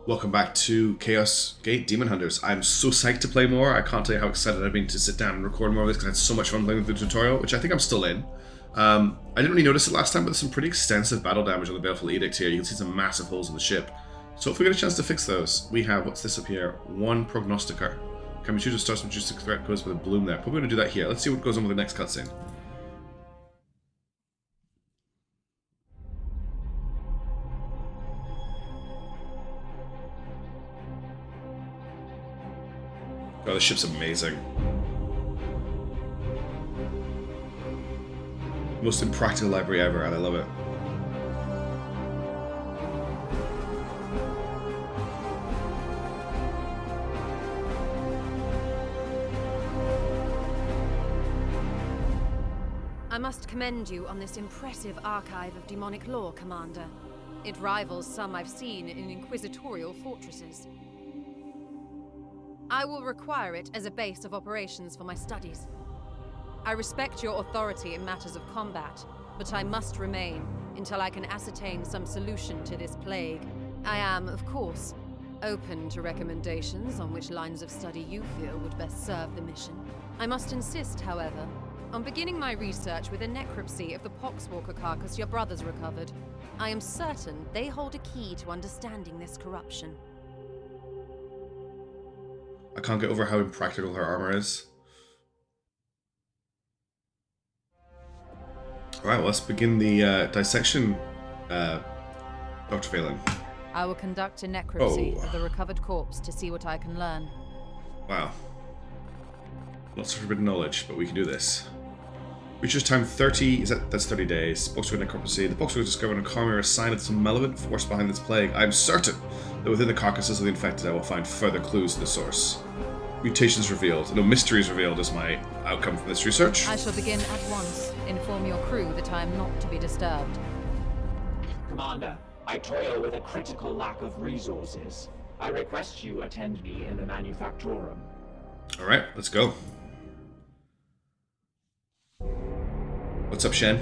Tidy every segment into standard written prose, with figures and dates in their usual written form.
Welcome back to Chaos Gate Demonhunters. I'm so psyched to play more. I can't tell you how excited I've been to sit down and record more of this because I had so much fun playing with the tutorial, which I think I'm still in. I didn't really notice it last time, but there's some pretty extensive battle damage on the Baleful Edict here. You can see some massive holes in the ship. So if we get a chance to fix those, we have, what's this up here? One Prognosticar. Can we choose to start some reducing threat goes with a bloom there? Probably going to do that here. Let's see what goes on with the next cutscene. Oh, the ship's amazing. Most impractical library ever, and I love it. I must commend you on this impressive archive of demonic lore, Commander. It rivals some I've seen in inquisitorial fortresses. I will require it as a base of operations for my studies. I respect your authority in matters of combat, but I must remain until I can ascertain some solution to this plague. I am, of course, open to recommendations on which lines of study you feel would best serve the mission. I must insist, however, on beginning my research with a necropsy of the Poxwalker carcass your brothers recovered. I am certain they hold a key to understanding this corruption. I can't get over how impractical her armor is. Alright, well, let's begin the dissection, Dr. Phelan. I will conduct a necropsy of the recovered corpse to see what I can learn. Wow. Lots of forbidden knowledge, but we can do this. Reacher's time 30, that's 30 days. Boxwood necropsy. The Boxwood discovered a colony or a sign of some malevolent force behind this plague. I am certain that within the carcasses of the infected I will find further clues to the source. Mutations revealed. No, mysteries revealed is my outcome from this research. I shall begin at once. Inform your crew that I am not to be disturbed. Commander, I toil with a critical lack of resources. I request you attend me in the Manufactorum. Alright, let's go. What's up, Shen?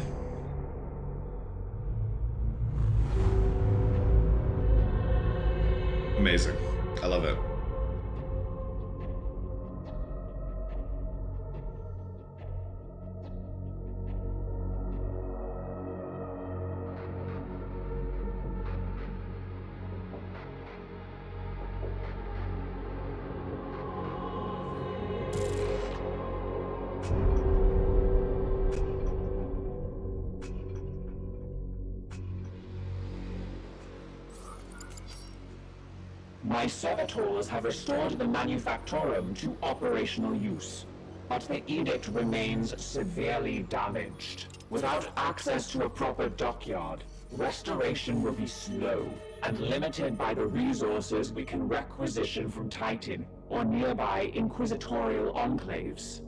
Amazing. I love it. My servitors have restored the Manufactorum to operational use, but the edict remains severely damaged. Without access to a proper dockyard, restoration will be slow and limited by the resources we can requisition from Titan or nearby inquisitorial enclaves.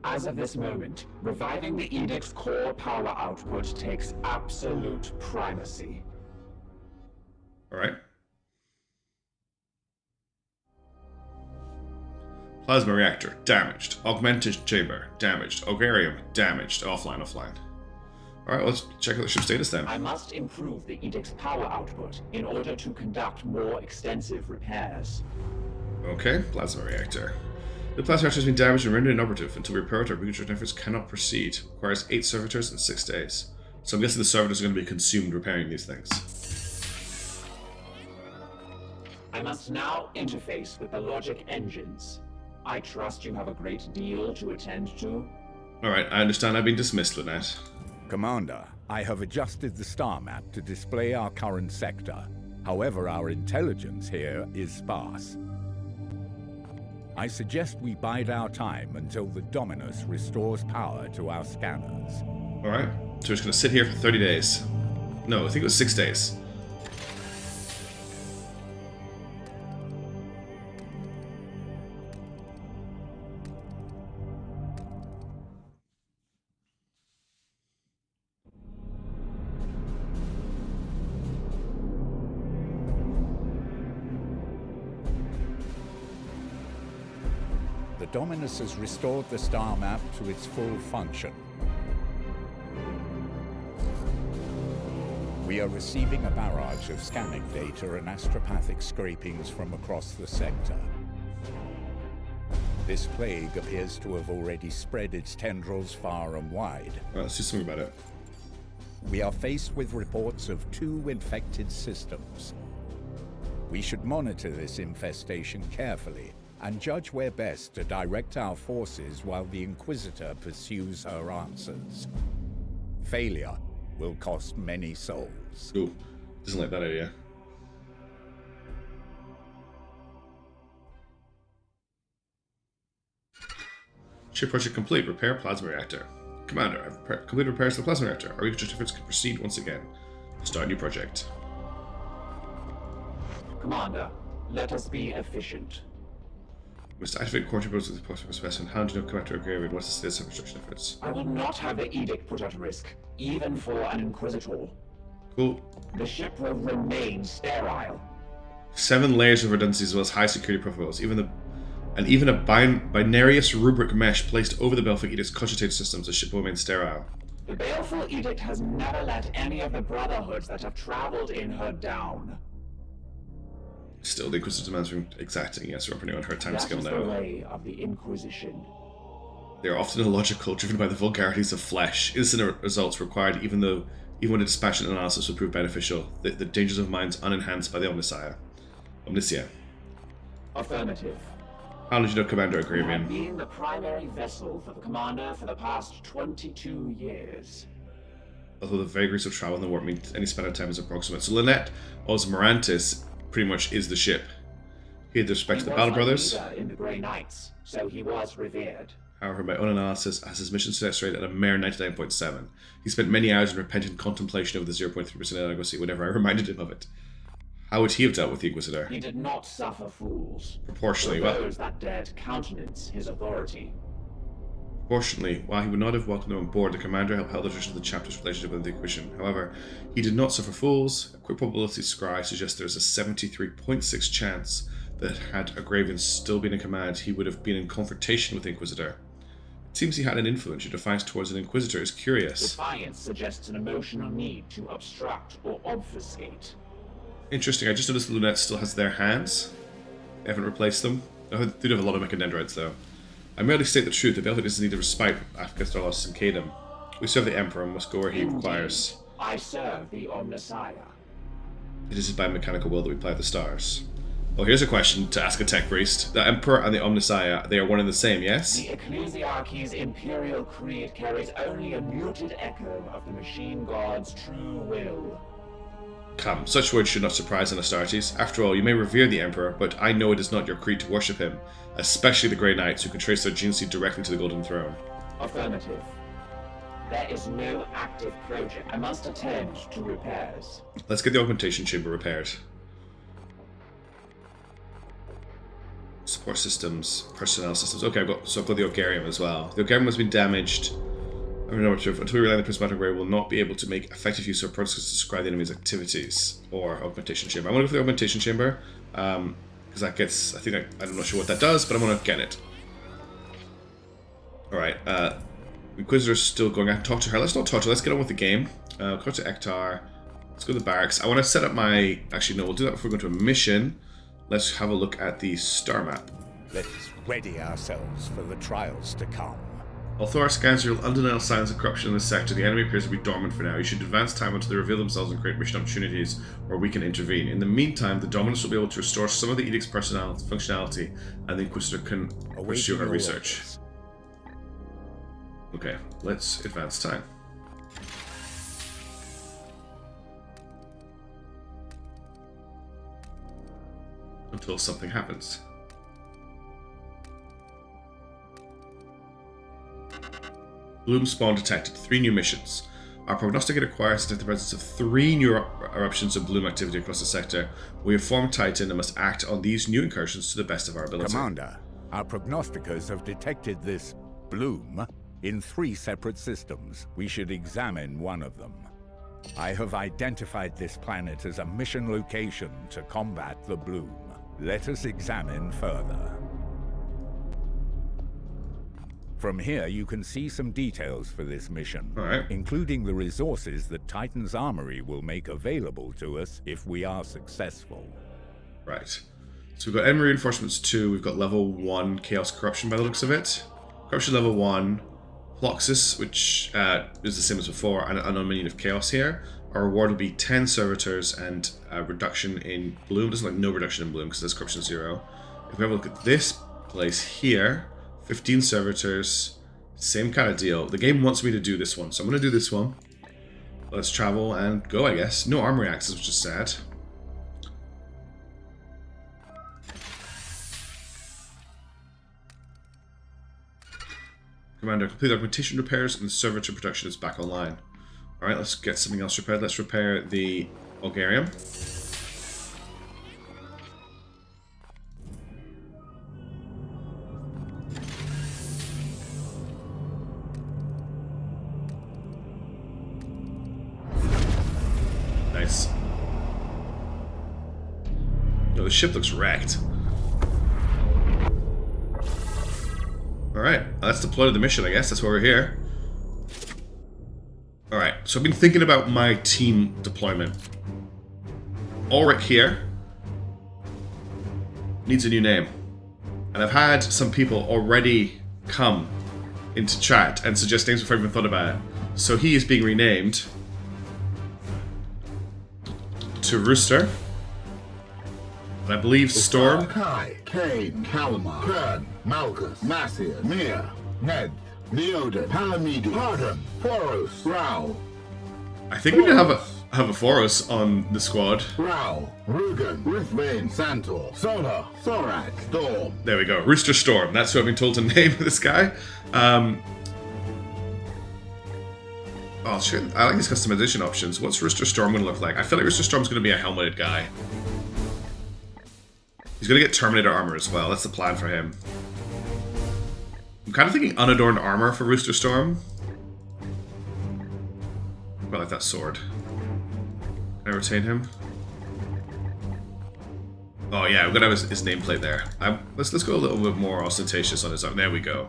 As of this moment, reviving the edict's core power output takes absolute primacy. All right. Plasma reactor, damaged. Augmented chamber, damaged. Augarium, damaged. Offline. Alright, let's check out the ship's status then. I must improve the edict's power output in order to conduct more extensive repairs. Okay, plasma reactor. The plasma reactor has been damaged and rendered inoperative until repair or reconstruction efforts cannot proceed. Requires 8 servitors in 6 days. So I'm guessing the servitors are going to be consumed repairing these things. I must now interface with the logic engines. I trust you have a great deal to attend to. Alright, I understand I've been dismissed, Lynette. Commander, I have adjusted the star map to display our current sector. However, our intelligence here is sparse. I suggest we bide our time until the Dominus restores power to our scanners. Alright, so we're just going to sit here for 30 days. No, I think it was 6 days. The Dominus has restored the star map to its full function. We We are receiving a barrage of scanning data and astropathic scrapings from across the sector. This plague appears to have already spread its tendrils far and wide. Alright, let's do something about it. We are faced with reports of 2 infected systems. We should monitor this infestation carefully and judge where best to direct our forces while the Inquisitor pursues her answers. Failure will cost many souls. Ooh, doesn't like that idea. Ship project complete. Repair plasma reactor. Commander, I've completed repairs to the plasma reactor. Our reconstruction efforts can proceed once again. Start a new project. Commander, let us be efficient. We must activate core controls with the possible specimen. How do you know Commander Graveyard? What's the status of construction efforts? I will not have the edict put at risk, even for an Inquisitor. Cool. The ship will remain sterile. 7 layers of redundancy as well as high security profiles. Even a binarious rubric mesh placed over the Baleful Edict's cogitated systems, the ship will remain sterile. The Baleful Edict has never let any of the Brotherhoods that have traveled in her down. Still, the Inquisitor demands from exacting. Yes, we're operating on her timescale That is now. the way of the Inquisition. They are often illogical, driven by the vulgarities of flesh. Instant results required, even when a dispassionate analysis would prove beneficial. The dangers of minds unenhanced by the Omnicia. Affirmative. How did you know Commander I have Agravian? been the primary vessel for the Commander for the past 22 years. Although the vagaries of travel in the warp mean any span of time is approximate. So Lynette, also Morantis, pretty much is the ship. He had the respect of the Battle Brothers. He was a leader in the Grey Knights, so he was revered. However, by own analysis, has his mission success rate at a mere 99.7. He spent many hours in repentant contemplation of the 0.3% inadequacy whenever I reminded him of it. How would he have dealt with the Inquisitor? He did not suffer fools. Proportionally, For well, those that dared countenance his authority. while he would not have welcomed them on board, the commander held the tradition of the chapter's relationship with the Inquisition. However, he did not suffer fools. A quick probability scry suggests there is a 73.6 chance that had Agravian still been in command, he would have been in confrontation with the Inquisitor. It seems he had an influence. Your defiance towards an Inquisitor is curious. Defiance suggests an emotional need to obstruct or obfuscate. Interesting. I just noticed the Lunette still has their hands. They haven't replaced them. They do have a lot of mechadendrites, though. I merely state the truth. The Belfast doesn't need to respite Afghanistan and Kadem. We serve the Emperor and must go where he requires. I serve the Omnissiah. It is his biomechanical will that we apply the stars. Oh, here's a question to ask a tech priest. The Emperor and the Omnissiah, they are one and the same, yes? The Ecclesiarchy's imperial creed carries only a muted echo of the machine god's true will. Come, such words should not surprise an Astartes. After all, you may revere the Emperor, but I know it is not your creed to worship him, especially the Grey Knights who can trace their genesy directly to the Golden Throne. Affirmative. There is no active project. I must attend to repairs. Let's get the augmentation chamber repaired. Support systems, personnel systems. Okay, I've got the Ogarium as well. The Ogarium has been damaged. I don't know what to do. Until we rely on the prismatic ray, we will not be able to make effective use of our protocols to describe the enemy's activities or augmentation chamber. I'm going to go for the augmentation chamber because that gets. I'm not sure what that does, but I'm going to get it. All right. Inquisitor's still going. I can talk to her. Let's not talk to her. Let's get on with the game. Go to Ektar. Let's go to the barracks. I want to set up my. Actually, no. We'll do that before we go to a mission. Let's have a look at the star map. Let's ready ourselves for the trials to come. Although our scans reveal undeniable signs of corruption in this sector, the enemy appears to be dormant for now. You should advance time until they reveal themselves and create mission opportunities where we can intervene. In the meantime, the Dominus will be able to restore some of the Edict's functionality, and the Inquisitor can pursue her research. Okay, let's advance time. Until something happens. Bloom spawn detected. 3 new missions. Our prognosticator acquires the presence of 3 new eruptions of bloom activity across the sector. We have formed Titan and must act on these new incursions to the best of our ability. Commander, our prognosticators have detected this bloom in 3 separate systems. We should examine one of them. I have identified this planet as a mission location to combat the bloom. Let us examine further. From here, you can see some details for this mission, Alright. including the resources that Titan's Armory will make available to us if we are successful. Right. So we've got enemy reinforcements 2, we've got level 1 Chaos Corruption by the looks of it. Corruption level 1, Ploxus, which is the same as before, and an minion of Chaos here. Our reward will be 10 servitors and a reduction in bloom. There's like no reduction in bloom because there's corruption 0. If we have a look at this place here, 15 servitors, same kind of deal. The game wants me to do this one, so I'm going to do this one. Let's travel and go, I guess. No armory access, which is sad. Commander, complete augmentation repairs and the servitor production is back online. Alright, let's get something else repaired. Let's repair the Bulgarium. Nice. Yo, the ship looks wrecked. Alright, let's deploy to the mission, I guess. That's why we're here. Alright, so I've been thinking about my team deployment. Ulrich here needs a new name. And I've had some people already come into chat and suggest names before I even thought about it. So he is being renamed to Rooster. And I believe Storm. Kai, Kane, Kalmar, Kern, Malchus, Massier, Mia, Ned, Neoda, Palamidi, Pardon, Foros, Rao. I think we can have a Foros on the squad. Rao, Rugen, Ruthvain, Santor, Solar, Thorak, Storm. There we go. Rooster Storm. That's who I've been told to name this guy. Oh, shit. I like these customization options. What's Rooster Storm going to look like? I feel like Rooster Storm's going to be a helmeted guy. He's going to get Terminator armor as well. That's the plan for him. I'm kind of thinking unadorned armor for Rooster Storm. I like that sword. Can I retain him? Oh yeah, we're gonna have his nameplate there. Let's go a little bit more ostentatious on his arm. There we go.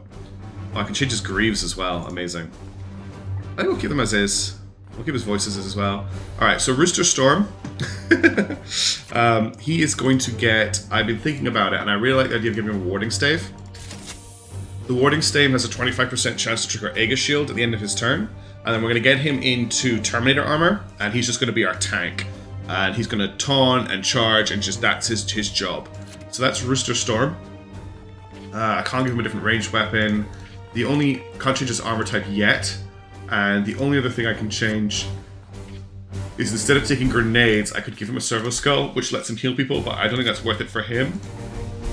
Oh, I can change his greaves as well. Amazing. I think we'll keep them as is. We'll keep his voices as well. Alright, so Rooster Storm. He is going to get... I've been thinking about it, and I really like the idea of giving him a warding stave. The warding stave has a 25% chance to trigger Aegis Shield at the end of his turn. And then we're going to get him into Terminator armor, and he's just going to be our tank. And he's going to taunt and charge, and just that's his job. So that's Rooster Storm. I can't give him a different ranged weapon. The only... Can't change his armor type yet. And the only other thing I can change is instead of taking grenades, I could give him a servo skull, which lets him heal people, but I don't think that's worth it for him.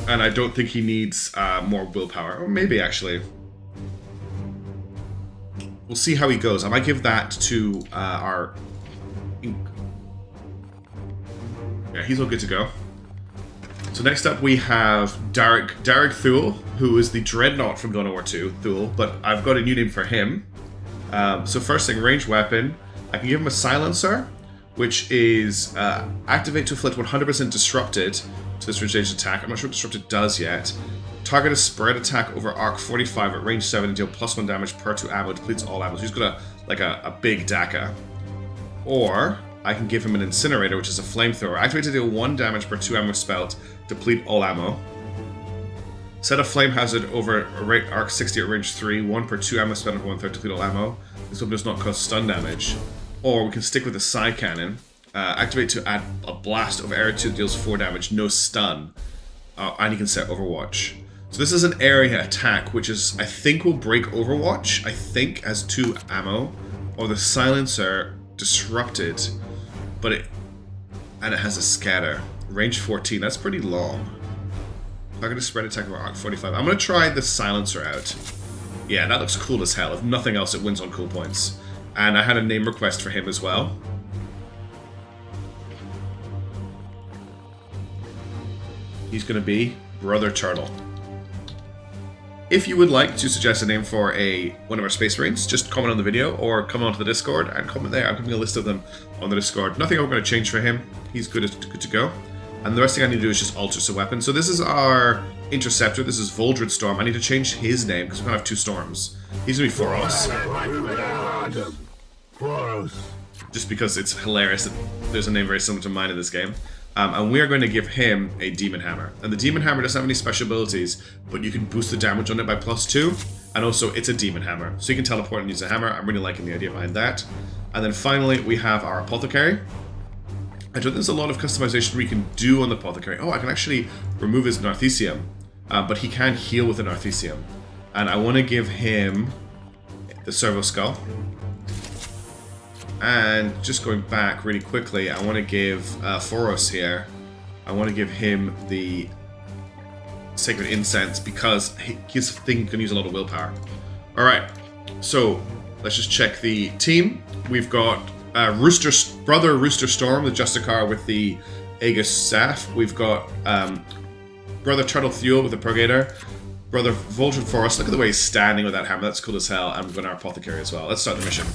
And I don't think he needs more willpower. Or maybe, actually. We'll see how he goes. I might give that to our... Yeah, he's all good to go. So next up we have Derek Thule, who is the Dreadnought from Dawn of War 2, Thule, but I've got a new name for him. So first thing, ranged weapon. I can give him a silencer, which is activate to inflict 100% disrupted to this ranged attack. I'm not sure what disrupted does yet. Target a spread attack over arc 45 at range 7 and deal +1 damage per 2 ammo, depletes all ammo. So he's got a big DACA. Or I can give him an incinerator, which is a flamethrower. Activate to deal 1 damage per 2 ammo spelt, deplete all ammo. Set a flame hazard over arc 60 at range 3, 1 per 2 ammo spelt, 1/3 deplete all ammo. This weapon does not cause stun damage. Or we can stick with the Psy Cannon. Activate to add a blast of area 2 deals 4 damage, no stun. And you can set Overwatch. So this is an area attack, which is, I think, will break Overwatch. I think has 2 ammo. Or the Silencer disrupted, but it has a scatter. Range 14, that's pretty long. I'm going to spread attack over arc 45. I'm going to try the Silencer out. Yeah, that looks cool as hell. If nothing else, it wins on cool points. And I had a name request for him as well. He's going to be Brother Turtle. If you would like to suggest a name for one of our Space Marines, just comment on the video or come onto the Discord and comment there. I'm giving a list of them on the Discord. Nothing I'm going to change for him. He's good to go. And the rest thing I need to do is just alter some weapons. So this is our Interceptor. This is Voldred Storm. I need to change his name because we're going to have 2 storms. He's going to be Foros. Just because it's hilarious that there's a name very similar to mine in this game. And we are going to give him a Demon Hammer. And the Demon Hammer doesn't have any special abilities, but you can boost the damage on it by +2. And also, it's a Demon Hammer. So you can teleport and use a hammer. I'm really liking the idea behind that. And then finally, we have our Apothecary. I don't think there's a lot of customization we can do on the Apothecary. Oh, I can actually remove his Narthecium. But he can heal with a Narthecium. And I want to give him the Servo Skull. And just going back really quickly, I want to give Foros here, I want to give him the Sacred Incense because his thing can use a lot of willpower. Alright, so let's just check the team. We've got Brother Rooster Storm, the Justicar with the Aegis Staff. We've got Brother Turtle Thule with the Purgator. Brother Voldred Forest, look at the way he's standing with that hammer, that's cool as hell. And we've got our Apothecary as well. Let's start the mission.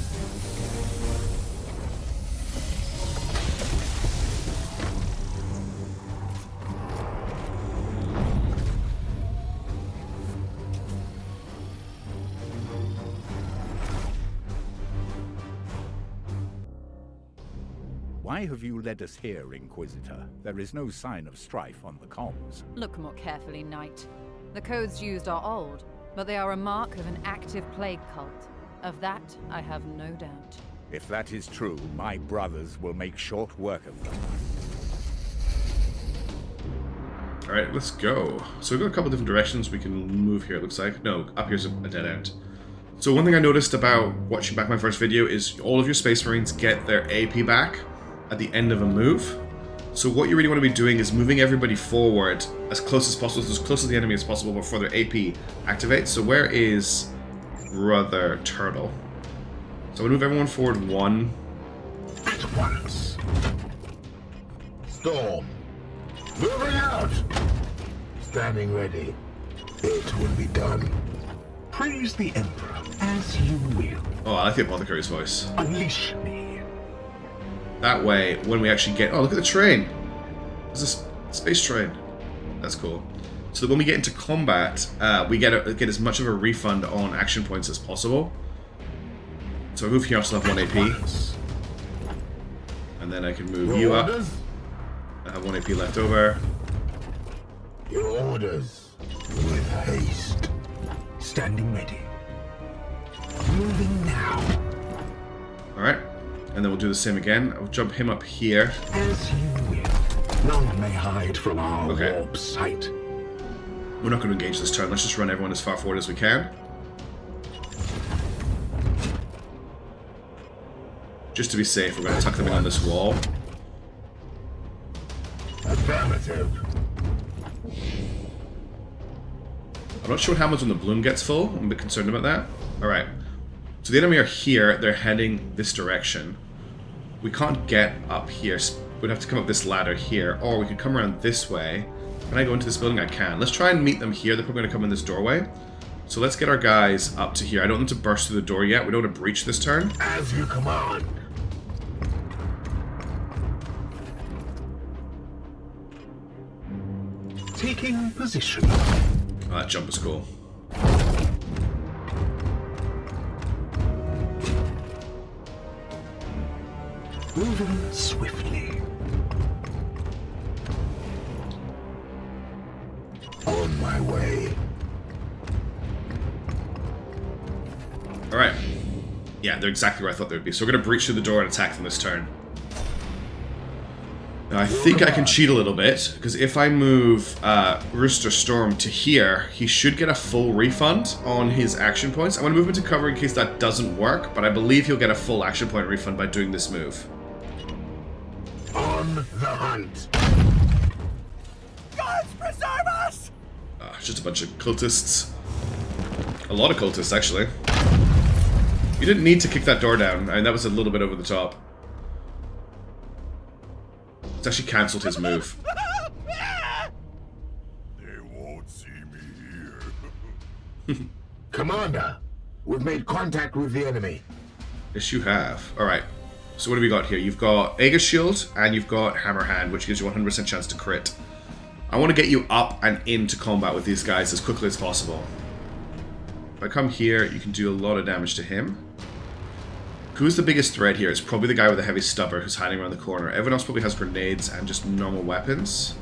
Why have you led us here, Inquisitor? There is no sign of strife on the comms. Look more carefully, Knight. The codes used are old, but they are a mark of an active plague cult. Of that, I have no doubt. If that is true, my brothers will make short work of them. Alright, let's go. So we've got a couple different directions we can move here, it looks like. No, up here's a dead end. So one thing I noticed about watching back my first video is all of your Space Marines get their AP back at the end of a move. So what you really want to be doing is moving everybody forward as close as possible, as close to the enemy as possible before their AP activates. So where is Brother Turtle? So I'm going to move everyone forward 1. At once. Storm. Moving out. Standing ready. It will be done. Praise the Emperor as you will. Oh, I like the Apothecary's voice. Unleash me. That way, when we actually get... Oh, look at the train! There's a space train. That's cool. So that when we get into combat, we get as much of a refund on action points as possible. So I move here, I still have 1 AP. And then I can move you up. I have 1 AP left over. Your orders. With haste. Standing ready. Moving now. Alright. And then we'll do the same again. I'll jump him up here. As you will. None may hide from our warp sight. We're not going to engage this turn. Let's just run everyone as far forward as we can. Just to be safe, we're going to tuck them in on this wall. Affirmative. I'm not sure what happens when the bloom gets full. I'm a bit concerned about that. Alright. So the enemy are here. They're heading this direction. We can't get up here. We'd have to come up this ladder here. Or we could come around this way. Can I go into this building? I can. Let's try and meet them here. They're probably going to come in this doorway. So let's get our guys up to here. I don't want them to burst through the door yet. We don't want to breach this turn. As you command. Taking position. Oh, that jump is cool. Moving swiftly. On my way. Alright. Yeah, they're exactly where I thought they would be. So we're going to breach through the door and attack them this turn. Now, I think I can cheat a little bit, because if I move Rooster Storm to here, he should get a full refund on his action points. I'm going to move him to cover in case that doesn't work, but I believe he'll get a full action point refund by doing this move. On the hunt. Gods preserve us! Just a bunch of cultists. A lot of cultists, actually. You didn't need to kick that door down. I mean, that was a little bit over the top. It's actually cancelled his move. They won't see me here. Commander, we've made contact with the enemy. Yes, you have. Alright. So what have we got here? You've got Aegis Shield, and you've got Hammer Hand, which gives you 100% chance to crit. I want to get you up and into combat with these guys as quickly as possible. If I come here, you can do a lot of damage to him. Who's the biggest threat here? It's probably the guy with the heavy stubber who's hiding around the corner. Everyone else probably has grenades and just normal weapons.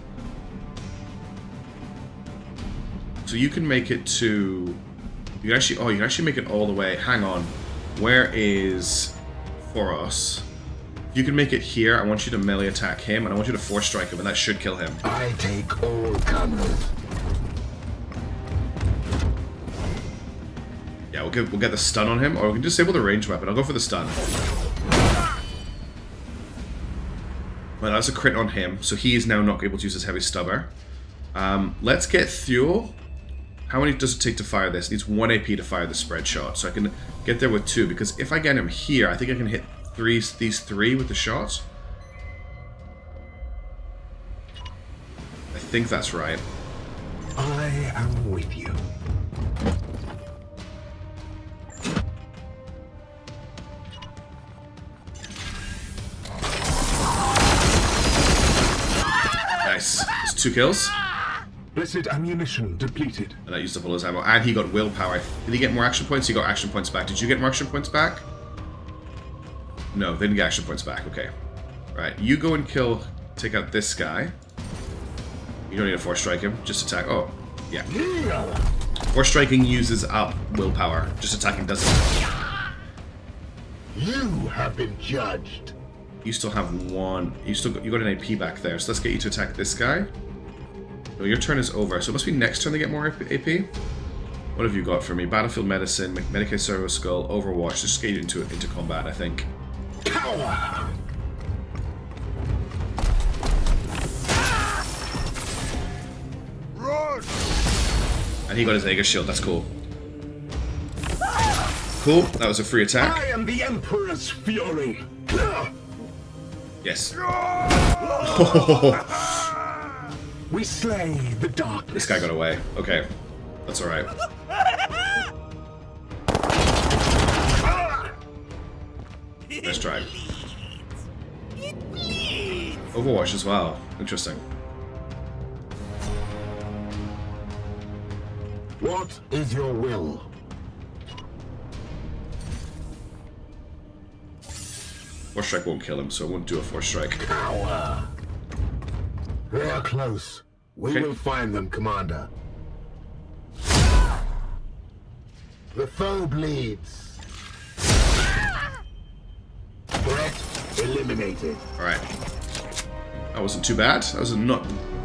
So you can make it to... You can actually make it all the way. Hang on. Where is Foros? If you can make it here, I want you to melee attack him, and I want you to force strike him, and that should kill him. I take all comers. Yeah, we'll get the stun on him, or we can disable the range weapon. I'll go for the stun. Well, that's a crit on him, so he is now not able to use his heavy stubber. Let's get Thule. How many does it take to fire this? It needs 1 AP to fire the spread shot, so I can get there with 2, because if I get him here, I think I can hit these 3 with the shot. I think that's right. I am with you. Nice. That's 2 kills. Blessed ammunition depleted. And that used up all his ammo. And he got willpower. Did he get more action points? He got action points back. Did you get more action points back? No, they didn't get action points back. Okay. Right, you go and take out this guy. You don't need to force strike him. Just attack. Oh, yeah. Force striking uses up willpower. Just attacking doesn't. You have been judged. You still have 1. You got an AP back there. So let's get you to attack this guy. Oh, your turn is over. So it must be next turn to get more AP. What have you got for me? Battlefield Medicine, Medicaid Servo Skull, Overwatch. Just get you into combat, I think. Power. And he got his Aegis shield. That's cool. Cool. That was a free attack. I am the Emperor's fury. Yes. We slay the darkness. This guy got away. Okay. That's alright. Nice try. Overwatch as well. Interesting. What is your will? Force strike won't kill him, so I won't do a force strike. Power. They are close. We Okay. will find them, Commander. The foe bleeds. Threat eliminated. Alright. That wasn't too bad. That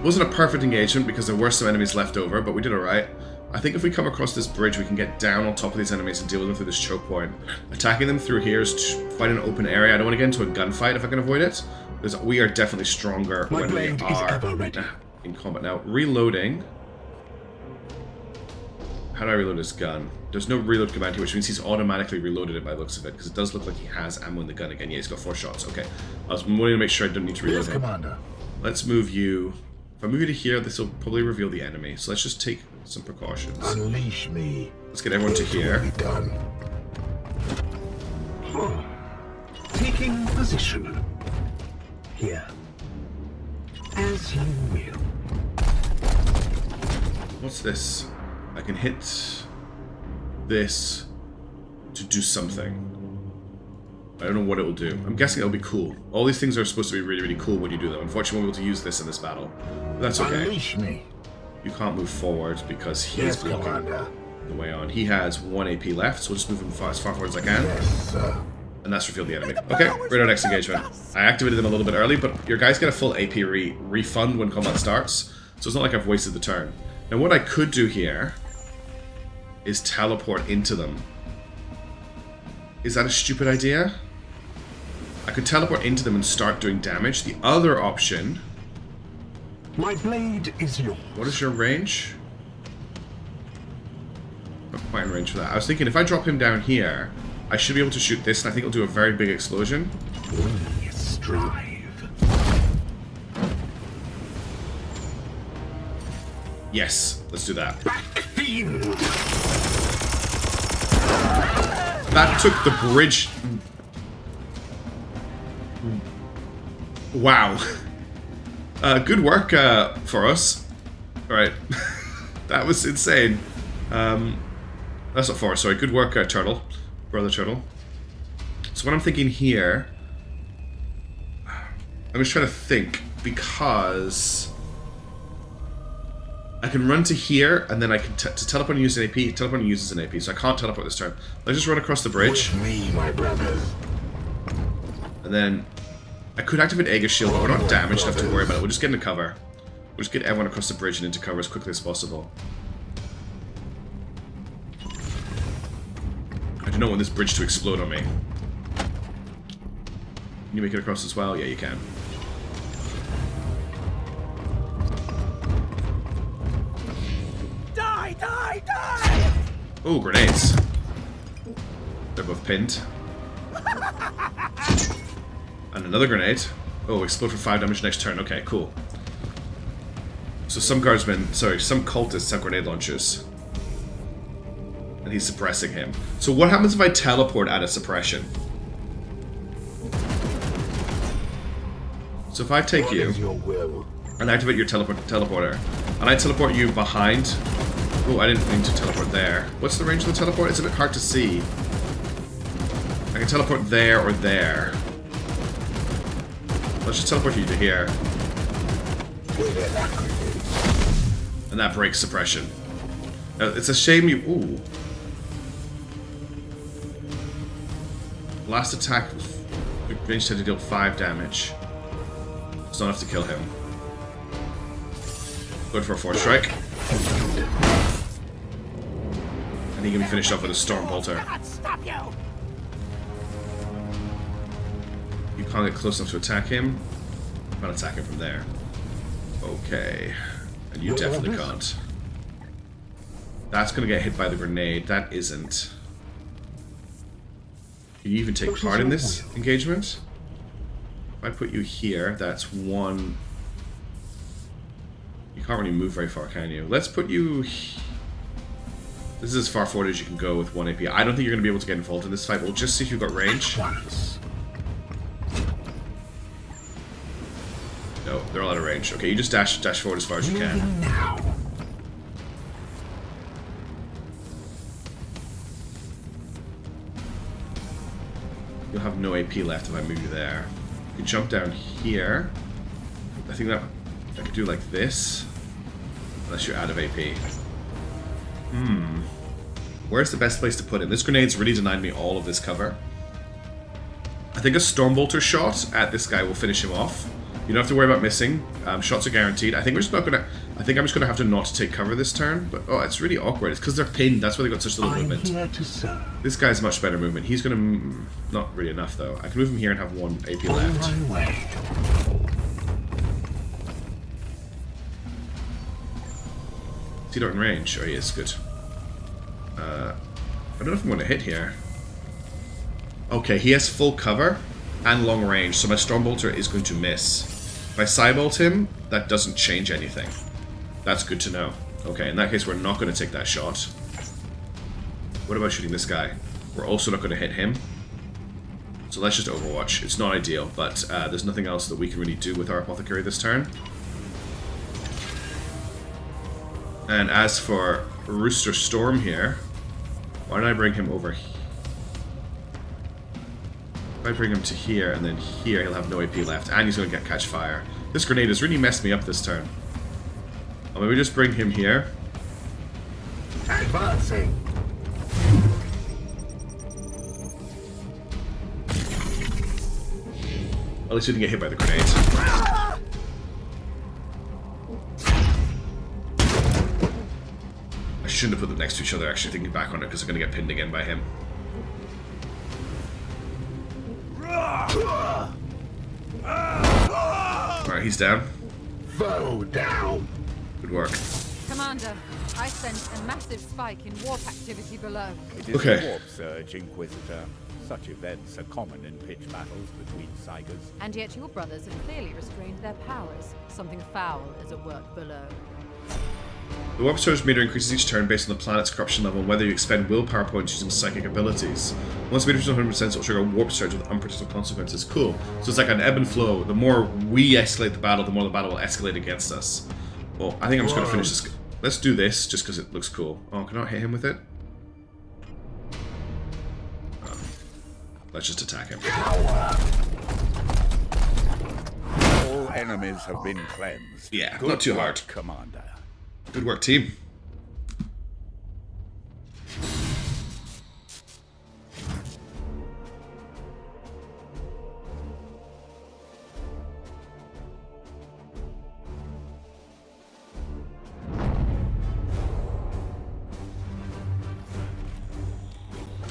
wasn't a perfect engagement because there were some enemies left over, but we did alright. I think if we come across this bridge, we can get down on top of these enemies and deal with them through this choke point. Attacking them through here is quite an open area. I don't want to get into a gunfight if I can avoid it, because we are definitely stronger My when we blade is are ever ready. in combat. Now, reloading. How do I reload this gun? There's no reload command here, which means he's automatically reloaded it by the looks of it, because it does look like he has ammo in the gun again. Yeah, he's got 4 shots. Okay. I was wanting to make sure I don't need to reload Yes, him. Commander. Let's move you. If I move you to here, this will probably reveal the enemy. So let's just take some precautions. Unleash me. Let's get everyone to here. Be done. Taking position. Here. As you will. What's this? I can hit this to do something. I don't know what it will do. I'm guessing it'll be cool. All these things are supposed to be really, really cool when you do them. Unfortunately, we won't be able to use this in this battle. But that's okay. Unleash me. You can't move forward because he Yes, is blocking Commander. the way on. He has 1 AP left, so we'll just move him as far forward as I can. Yes, sir. And that's revealed the enemy. Okay, right our next engagement. I activated them a little bit early, but your guys get a full AP refund when combat starts, so it's not like I've wasted the turn. Now what I could do here is teleport into them. Is that a stupid idea? I could teleport into them and start doing damage. The other option... My blade is yours. What is your range? Not quite in range for that. I was thinking if I drop him down here, I should be able to shoot this, and I think it'll do a very big explosion. We strive. Yes, let's do that. Back fiend. That took the bridge. Wow. Good work for us. Alright. That was insane. That's not far, sorry. Good work, Turtle. Brother Turtle. So what I'm thinking here... I'm just trying to think, because... I can run to here, and then I can to teleport and use an AP. Teleport and uses an AP, so I can't teleport this turn. Let's just run across the bridge. With me, my brothers. And then... I could activate Aegis Shield, but we're not damaged enough to worry about it. We'll just get into cover. We'll just get everyone across the bridge and into cover as quickly as possible. I don't want this bridge to explode on me. Can you make it across as well? Yeah, you can. Die! Die! Die! Oh, grenades. They're both pinned. And another grenade. Oh, explode for 5 damage next turn. Okay, cool. So some guardsmen, sorry, some cultists have grenade launchers. And he's suppressing him. So what happens if I teleport out of suppression? So if I take you Your will. and activate your teleporter, and I teleport you behind... Oh, I didn't mean to teleport there. What's the range of the teleport? It's a bit hard to see. I can teleport there or there. Let's just teleport you to here. And that breaks suppression. Now, it's a shame you... Ooh. Last attack, range to deal 5 damage. It's not enough to kill him. Good for a 4th strike. And he can be finished off with a Storm Bolter. You can't get close enough to attack him. You can't attack him from there. Okay. And you definitely can't. That's gonna get hit by the grenade. That isn't. Can you even take part in this engagement? If I put you here, that's 1... You can't really move very far, can you? Let's put you... This is as far forward as you can go with 1 AP. I don't think you're going to be able to get involved in this fight. We'll just see if you've got range. No, they're all out of range. Okay, you just dash forward as far as you can. You'll have no AP left if I move you there. You can jump down here. I think that I could do like this. Unless you're out of AP. Where's the best place to put him? This grenade's really denied me all of this cover. I think a Stormbolter shot at this guy will finish him off. You don't have to worry about missing. Shots are guaranteed. I think we're just not gonna... I think I'm just gonna have to not take cover this turn. But oh, it's really awkward. It's because they're pinned. That's why they got such little movement. I'm here to serve. This guy's much better movement. He's gonna... Not really enough though. I can move him here and have 1 AP left. On my way. Is he not in range? Oh, he is. Good. I don't know if I'm going to hit here. Okay, he has full cover and long range, so my Stormbolter is going to miss. If I Cybolt him, that doesn't change anything. That's good to know. Okay, in that case, we're not going to take that shot. What about shooting this guy? We're also not going to hit him. So let's just Overwatch. It's not ideal, but there's nothing else that we can really do with our Apothecary this turn. And as for Rooster Storm here, why don't I bring him over here? If I bring him to here and then here, he'll have no AP left, and he's going to catch fire. This grenade has really messed me up this turn. Or maybe just bring him here. Advancing. At least we didn't get hit by the grenade. I shouldn't have put them next to each other, actually, thinking back on it, because they're going to get pinned again by him. Alright, he's down. Foe down. Good work. Commander, I sense a massive spike in warp activity below. It is Okay. a warp surge, Inquisitor. Such events are common in pitch battles between Cygers. And yet your brothers have clearly restrained their powers. Something foul is at work below. The warp surge meter increases each turn based on the planet's corruption level and whether you expend willpower points using psychic abilities. Once the meter reaches 100%, it will trigger a warp surge with unpredictable consequences. Cool. So it's like an ebb and flow. The more we escalate the battle will escalate against us. Well, I think I'm just going to finish this. Let's do this just because it looks cool. Oh, can I not hit him with it? Oh. Let's just attack him. All enemies have been cleansed. Yeah, Good not too work, hard. Commander. Good work, team.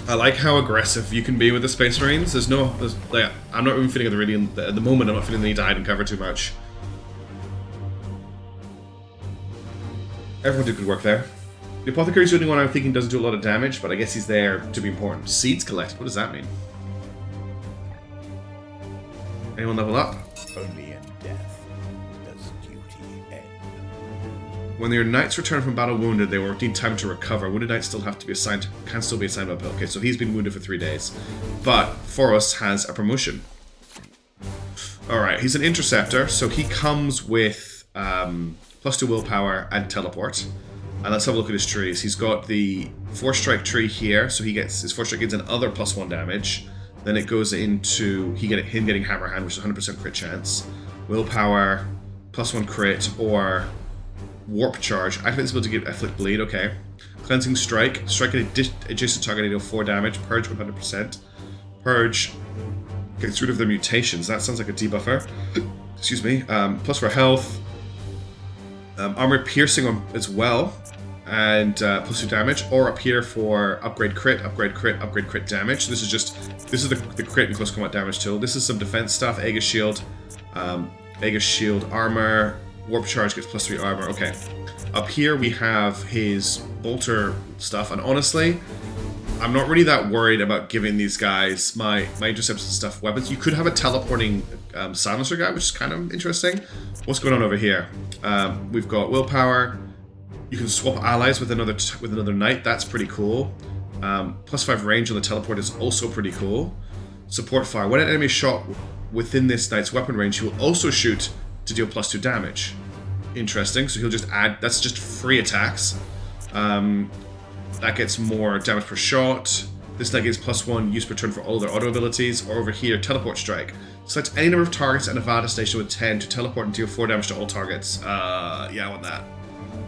I like how aggressive you can be with the Space Marines. There's like, I'm not even feeling at the moment. I'm not feeling the need to hide and cover too much. Everyone did good work there. The Apothecary's the only one I'm thinking doesn't do a lot of damage, but I guess he's there to be important. Seeds collect. What does that mean? Anyone level up? Only in death does duty end. When your knights return from battle wounded, they will need time to recover. Wounded knights still have to be assigned, can still be assigned up. Okay, so he's been wounded for 3 days. But Foros has a promotion. Alright, he's an interceptor, so he comes with +2 willpower and teleport. And let's have a look at his trees. He's got the 4-strike tree here, so he gets his 4-strike gets another +1 damage. Then it goes into him getting hammer hand, which is 100% crit chance. Willpower, +1 crit, or warp charge. Activate this ability to give afflict bleed. Okay. Cleansing strike. Strike at adjacent target and deal 4 damage. Purge 100%. Purge gets rid of their mutations. That sounds like a debuffer. Excuse me. +4 health. Armor piercing as well, and +2 damage, or up here for upgrade crit, upgrade crit damage. This is the crit and close combat damage tool. This is some defense stuff. Aegis shield armor, warp charge gets +3 armor. Okay, up here we have his bolter stuff, and honestly, I'm not really that worried about giving these guys my intercepts and stuff weapons. You could have a teleporting silencer guy, which is kind of interesting. What's going on over here? We've got willpower. You can swap allies with another knight. That's pretty cool. +5 range on the teleport is also pretty cool. Support fire. When an enemy is shot within this knight's weapon range, he will also shoot to deal +2 damage. Interesting. So he'll just add. That's just free attacks. That gets more damage per shot. This knight gets +1 use per turn for all their auto abilities. Or over here, teleport strike. Select any number of targets at Nevada Station with 10 to teleport and deal 4 damage to all targets. Yeah, I want that.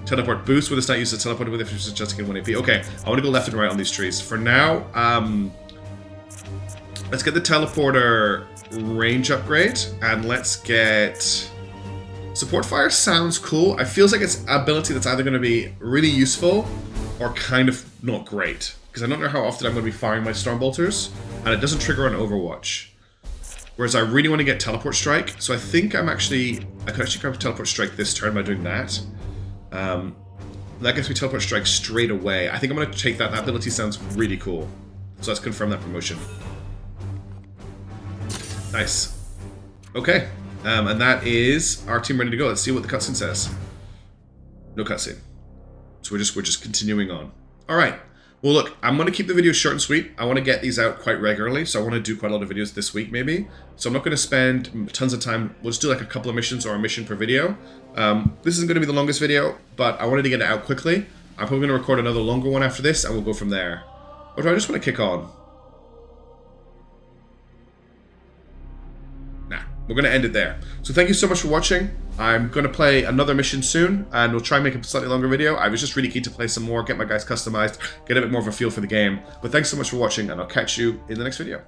Teleport boost with this knight uses teleport with if it's just again 1 AP. Okay, I want to go left and right on these trees. For now, let's get the teleporter range upgrade, and let's get support fire. Sounds cool. It feels like it's ability that's either going to be really useful or kind of not great, because I don't know how often I'm going to be firing my Stormbolters, and it doesn't trigger on Overwatch. Whereas I really want to get Teleport Strike, so I think I could actually grab Teleport Strike this turn by doing that. That gets me Teleport Strike straight away. I think I'm going to take that. That ability sounds really cool. So let's confirm that promotion. Nice. Okay. And that is our team ready to go. Let's see what the cutscene says. No cutscene. So we're just continuing on. All right. Well, look, I'm going to keep the videos short and sweet. I want to get these out quite regularly, so I want to do quite a lot of videos this week, maybe. So I'm not going to spend tons of time. We'll just do like a couple of missions or a mission per video. This isn't going to be the longest video, but I wanted to get it out quickly. I'm probably going to record another longer one after this, and we'll go from there. Or do I just want to kick on? Nah, we're going to end it there. So thank you so much for watching. I'm going to play another mission soon, and we'll try and make a slightly longer video. I was just really keen to play some more, get my guys customized, get a bit more of a feel for the game. But thanks so much for watching, and I'll catch you in the next video.